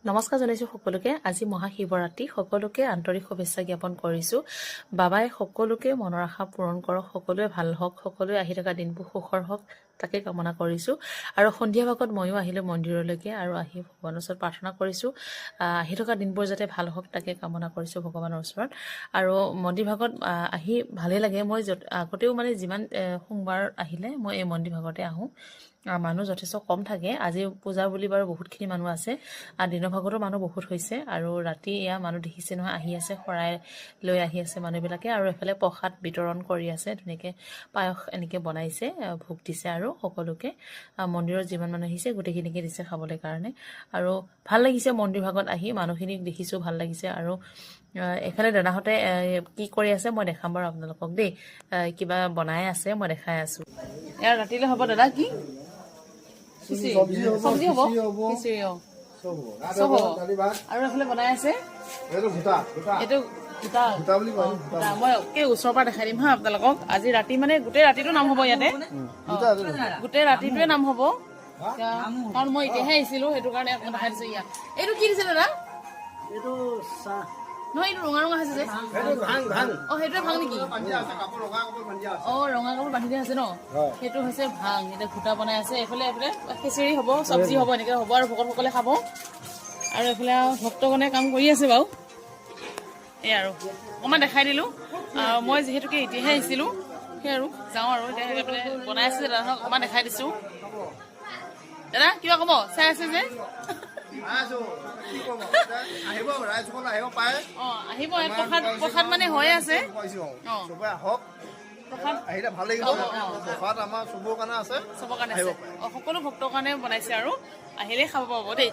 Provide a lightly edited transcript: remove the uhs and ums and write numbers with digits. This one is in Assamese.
নমস্কাৰ জনাইছোঁ সকলোকে। আজি মহাশিৱৰাত্ৰি, সকলোকে আন্তৰিক শুভেচ্ছা জ্ঞাপন কৰিছোঁ। বাবাই সকলোকে মনৰ আশা পূৰণ কৰক, সকলোৱে ভাল হওক, সকলোৱে আহি থকা দিনবোৰ সুখৰ হওক, তাকে কামনা কৰিছোঁ। আৰু সন্ধিয়া ভাগত ময়ো আহিলোঁ মন্দিৰলৈকে আৰু আহি ভগৱানৰ ওচৰত প্ৰাৰ্থনা কৰিছোঁ। আহি থকা দিনবোৰ যাতে ভাল হওক, তাকে কামনা কৰিছোঁ ভগৱানৰ ওচৰত। আৰু মন্দিৰ ভাগত আহি ভালেই লাগে। মই আগতেও মানে যিমান সোমবাৰ আহিলে মই এই মন্দিৰ ভাগতে আহোঁ। মানুহ যথেষ্ট কম থাকে। আজি পূজা বুলি বাৰু বহুতখিনি মানুহ আছে। দিনৰ ভাগতো মানুহ বহুত হৈছে আৰু ৰাতি এয়া মানুহ দেখিছে নহয়, আহি আছে, শৰাই লৈ আহি আছে মানুহবিলাকে। আৰু এফালে প্ৰসাদ বিতৰণ কৰি আছে, ধুনীয়াকৈ পায়স এনেকৈ বনাইছে, ভোগ দিছে আৰু সকলোকে। মন্দিৰত যিমান মানুহ আহিছে গোটেইখিনিকে দিছে খাবলৈ কাৰণে। আৰু ভাল লাগিছে মন্দিৰ ভাগত আহি, মানুহখিনিক দেখিছোঁ, ভাল লাগিছে। আৰু এফালে দাদাহঁতে কি কৰি আছে মই দেখাম বাৰু আপোনালোকক দেই। কিবা বনাই আছে, মই দেখাই আছোঁ। এয়া ৰাতিলৈ হ'ব দাদা, কি চব্জি হ'ব, খিচিৰি। চব হ'ব। আৰু এইফালে বনাই আছে, এইটো গোটা মই ওচৰৰ পৰা দেখাই দিম হা আপোনালোকক। আজি ৰাতি মানে গোটেই ৰাতিটো নাম হ'ব ইয়াতে, গোটেই ৰাতিটোৱে নাম হ'ব। কাৰণ মই এতিয়াহে আহিছিলো, সেইটো কাৰণে আপোনাক দেখাই দিছো। ইয়াত এইটো কি দিছে দাদা? নহয়, এইটো ৰঙা ৰঙা হৈছে যে, সেইটোৱে ভাং নেকি? ৰঙা কাপোৰ বান্ধি দিয়া আছে ন, সেইটো হৈছে ভাং। এতিয়া ঘোটা বনাই আছে। এইফালে খিচিৰি হ'ব, চব্জি হ'ব, এনেকৈ হ'ব আৰু ভকতসকলে খাব। আৰু এইফালে ভক্তগণে কাম কৰি আছে বাৰু। এই আৰু অকণমান দেখাই দিলোঁ। মই যিহেতুকে এতিয়াহে আহিছিলোঁ, সেই আৰু যাওঁ আৰু এতিয়া বনাই আছে দাদাহঁতক অকণমান দেখাই দিছোঁ। দাদা কিবা ক'ব? চাই আছে যে আহিব। প্ৰসাদ মানে হৈয়ে আছে। সকলো ভক্তৰ কাৰণে বনাইছে আৰু আহিলেই খাব পাব দেই।